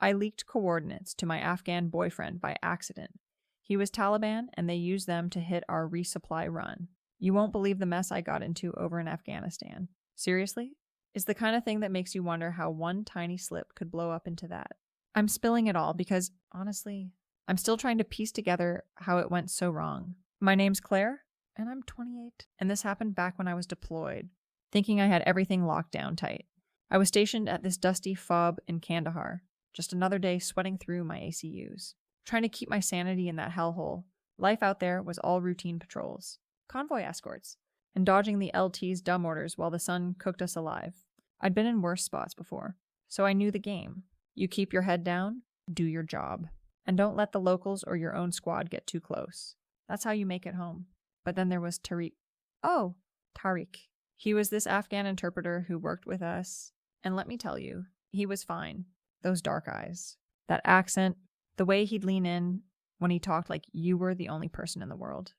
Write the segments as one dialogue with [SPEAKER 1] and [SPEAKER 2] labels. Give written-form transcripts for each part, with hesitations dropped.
[SPEAKER 1] I leaked coordinates to my Afghan boyfriend by accident. He was Taliban, and they used them to hit our resupply run. You won't believe the mess I got into over in Afghanistan. Seriously? It's the kind of thing that makes you wonder how one tiny slip could blow up into that. I'm spilling it all because, honestly, I'm still trying to piece together how it went so wrong. My name's Claire, and I'm 28, and this happened back when I was deployed, thinking I had everything locked down tight. I was stationed at this dusty FOB in Kandahar, just another day sweating through my ACUs, trying to keep my sanity in that hellhole. Life out there was all routine patrols, convoy escorts, and dodging the LT's dumb orders while the sun cooked us alive. I'd been in worse spots before, so I knew the game. You keep your head down, do your job, and don't let the locals or your own squad get too close. That's how you make it home. But then there was Tariq. Oh, Tariq. He was this Afghan interpreter who worked with us, and let me tell you, he was fine. Those dark eyes, that accent, the way he'd lean in when he talked like you were the only person in the world.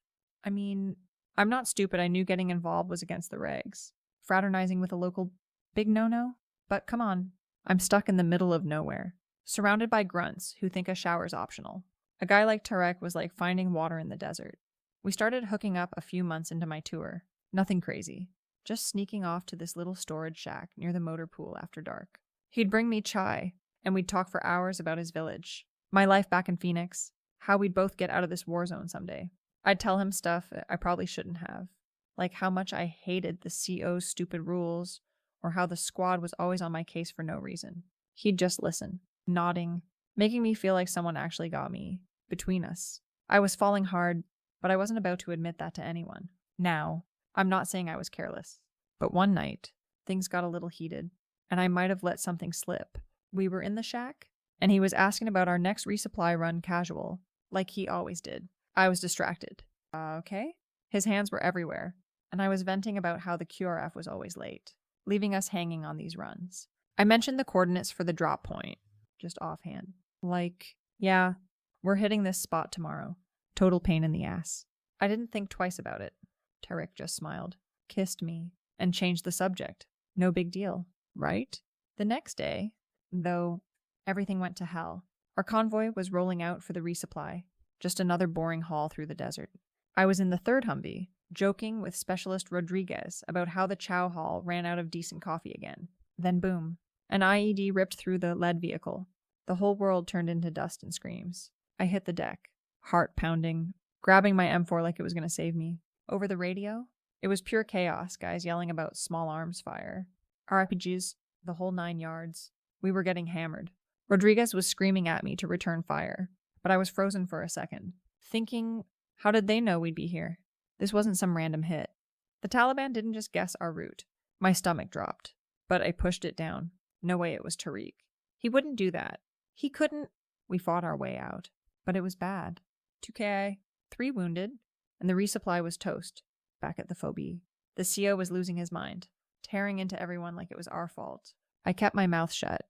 [SPEAKER 1] I mean, I'm not stupid. I knew getting involved was against the regs. Fraternizing with a local, big no-no? But come on, I'm stuck in the middle of nowhere, surrounded by grunts who think a shower's optional. A guy like Tarek was like finding water in the desert. We started hooking up a few months into my tour. Nothing crazy. Just sneaking off to this little storage shack near the motor pool after dark. He'd bring me chai, and we'd talk for hours about his village, my life back in Phoenix, how we'd both get out of this war zone someday. I'd tell him stuff I probably shouldn't have, like how much I hated the CO's stupid rules, or how the squad was always on my case for no reason. He'd just listen, nodding, making me feel like someone actually got me, between us. I was falling hard, but I wasn't about to admit that to anyone. Now, I'm not saying I was careless, but one night, things got a little heated, and I might have let something slip. We were in the shack, and he was asking about our next resupply run casual, like he always did. I was distracted. Okay? His hands were everywhere, and I was venting about how the QRF was always late, leaving us hanging on these runs. I mentioned the coordinates for the drop point, just offhand. Like, yeah, we're hitting this spot tomorrow. Total pain in the ass. I didn't think twice about it. Tarek just smiled, kissed me, and changed the subject. No big deal, right? The next day, though, everything went to hell. Our convoy was rolling out for the resupply, just another boring haul through the desert. I was in the third Humvee, joking with Specialist Rodriguez about how the chow hall ran out of decent coffee again. Then boom, an IED ripped through the lead vehicle. The whole world turned into dust and screams. I hit the deck, heart pounding, grabbing my M4 like it was going to save me. Over the radio, it was pure chaos, guys yelling about small arms fire, RPGs, the whole 9 yards. We were getting hammered. Rodriguez was screaming at me to return fire, but I was frozen for a second, thinking, how did they know we'd be here? This wasn't some random hit. The Taliban didn't just guess our route. My stomach dropped, but I pushed it down. No way it was Tariq. He wouldn't do that. He couldn't. We fought our way out, but it was bad. 2 KI, 3 wounded, and the resupply was toast, back at the phobie. The CO was losing his mind, tearing into everyone like it was our fault. I kept my mouth shut,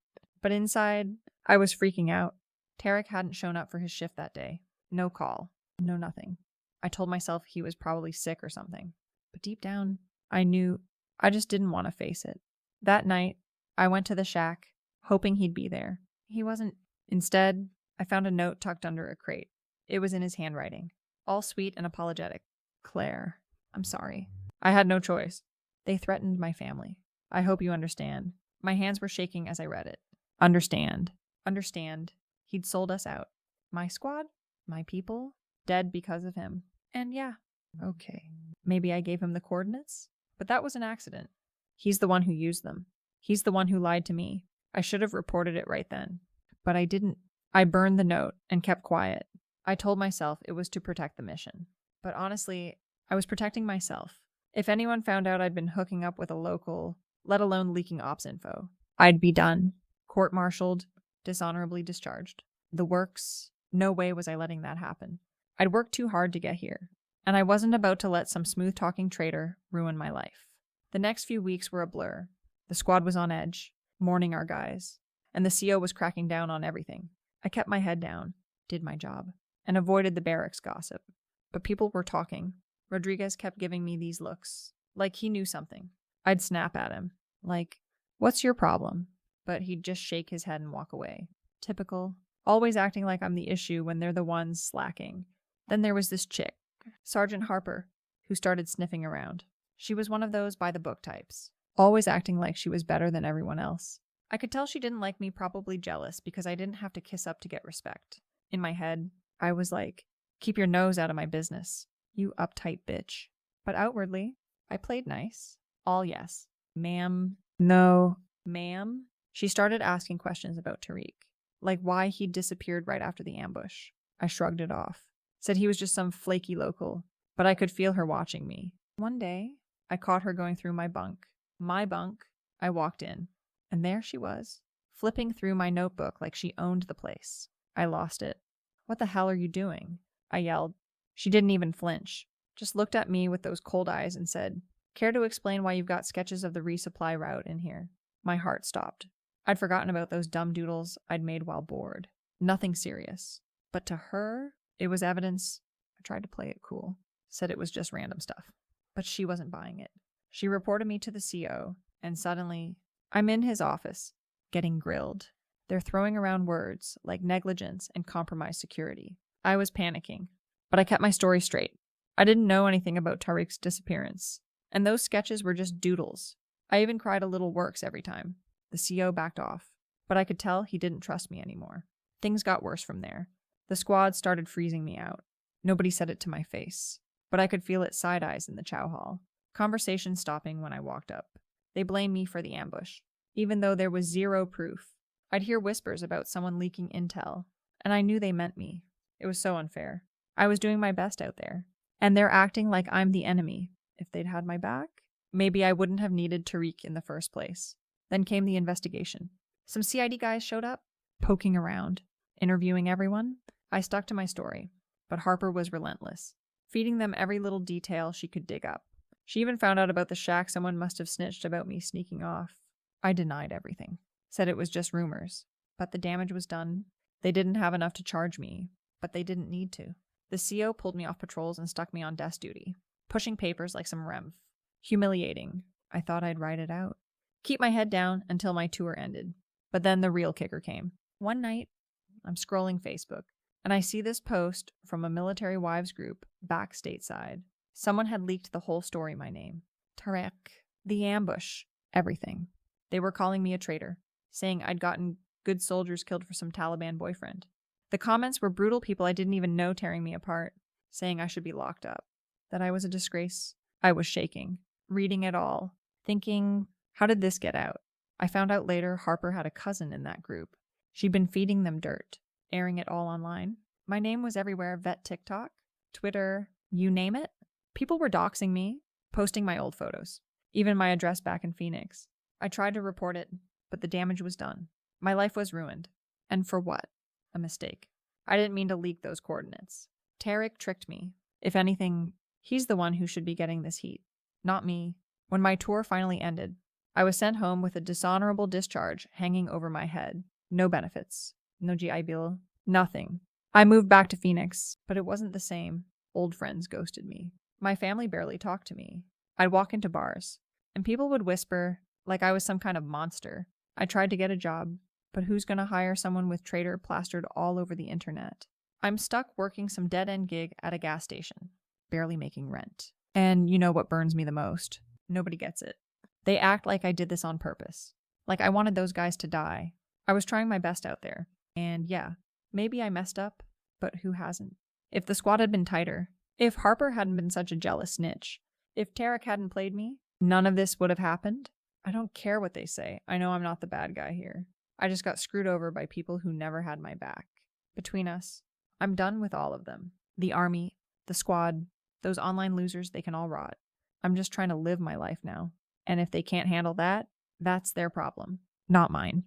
[SPEAKER 1] but inside, I was freaking out. Tarek hadn't shown up for his shift that day. No call, no nothing. I told myself he was probably sick or something, but deep down, I knew I just didn't want to face it. That night, I went to the shack, hoping he'd be there. He wasn't. Instead, I found a note tucked under a crate. It was in his handwriting, all sweet and apologetic. Claire, I'm sorry. I had no choice. They threatened my family. I hope you understand. My hands were shaking as I read it. Understand. Understand. He'd sold us out. My squad, my people, dead because of him. And yeah, okay. Maybe I gave him the coordinates, but that was an accident. He's the one who used them. He's the one who lied to me. I should have reported it right then, but I didn't. I burned the note and kept quiet. I told myself it was to protect the mission. But honestly, I was protecting myself. If anyone found out I'd been hooking up with a local, let alone leaking ops info, I'd be done. Court-martialed, dishonorably discharged. The works. No way was I letting that happen. I'd worked too hard to get here, and I wasn't about to let some smooth-talking traitor ruin my life. The next few weeks were a blur. The squad was on edge, mourning our guys, and the CO was cracking down on everything. I kept my head down, did my job, and avoided the barracks gossip. But people were talking. Rodriguez kept giving me these looks, like he knew something. I'd snap at him, like, "What's your problem?" But he'd just shake his head and walk away. Typical. Always acting like I'm the issue when they're the ones slacking. Then there was this chick, Sergeant Harper, who started sniffing around. She was one of those by-the-book types, always acting like she was better than everyone else. I could tell she didn't like me, probably jealous, because I didn't have to kiss up to get respect. In my head, I was like, keep your nose out of my business, you uptight bitch. But outwardly, I played nice. All yes. Ma'am. No. Ma'am? She started asking questions about Tariq, like why he'd disappeared right after the ambush. I shrugged it off, said he was just some flaky local, but I could feel her watching me. One day, I caught her going through my bunk. I walked in, and there she was, flipping through my notebook like she owned the place. I lost it. What the hell are you doing? I yelled. She didn't even flinch, just looked at me with those cold eyes and said, care to explain why you've got sketches of the resupply route in here? My heart stopped. I'd forgotten about those dumb doodles I'd made while bored. Nothing serious. But to her, it was evidence. I tried to play it cool. Said it was just random stuff. But she wasn't buying it. She reported me to the CO, and suddenly, I'm in his office, getting grilled. They're throwing around words like negligence and compromised security. I was panicking, but I kept my story straight. I didn't know anything about Tariq's disappearance, and those sketches were just doodles. I even cried a little works every time. The CO backed off, but I could tell he didn't trust me anymore. Things got worse from there. The squad started freezing me out. Nobody said it to my face, but I could feel it side eyes in the chow hall. Conversation stopping when I walked up. They blamed me for the ambush, even though there was zero proof. I'd hear whispers about someone leaking intel, and I knew they meant me. It was so unfair. I was doing my best out there, and they're acting like I'm the enemy. If they'd had my back, maybe I wouldn't have needed Tariq in the first place. Then came the investigation. Some CID guys showed up, poking around, interviewing everyone. I stuck to my story, but Harper was relentless, feeding them every little detail she could dig up. She even found out about the shack someone must have snitched about me sneaking off. I denied everything, said it was just rumors, but the damage was done. They didn't have enough to charge me, but they didn't need to. The CO pulled me off patrols and stuck me on desk duty, pushing papers like some rev. Humiliating. I thought I'd ride it out. Keep my head down until my tour ended. But then the real kicker came. One night, I'm scrolling Facebook, and I see this post from a military wives group back stateside. Someone had leaked the whole story, my name. Tariq, the ambush, everything. They were calling me a traitor, saying I'd gotten good soldiers killed for some Taliban boyfriend. The comments were brutal people I didn't even know tearing me apart, saying I should be locked up, that I was a disgrace. I was shaking, reading it all, thinking, how did this get out? I found out later Harper had a cousin in that group. She'd been feeding them dirt, airing it all online. My name was everywhere, vet TikTok, Twitter, you name it. People were doxing me, posting my old photos, even my address back in Phoenix. I tried to report it, but the damage was done. My life was ruined. And for what? A mistake. I didn't mean to leak those coordinates. Tariq tricked me. If anything, he's the one who should be getting this heat, not me. When my tour finally ended, I was sent home with a dishonorable discharge hanging over my head. No benefits, no GI Bill, nothing. I moved back to Phoenix, but it wasn't the same. Old friends ghosted me. My family barely talked to me. I'd walk into bars, and people would whisper like I was some kind of monster. I tried to get a job, but who's going to hire someone with traitor plastered all over the internet? I'm stuck working some dead-end gig at a gas station, barely making rent. And you know what burns me the most? Nobody gets it. They act like I did this on purpose, like I wanted those guys to die. I was trying my best out there, and yeah, maybe I messed up, but who hasn't? If the squad had been tighter, if Harper hadn't been such a jealous snitch, if Tariq hadn't played me, none of this would have happened. I don't care what they say. I know I'm not the bad guy here. I just got screwed over by people who never had my back. Between us, I'm done with all of them. The army, the squad, those online losers, they can all rot. I'm just trying to live my life now. And if they can't handle that, that's their problem, not mine.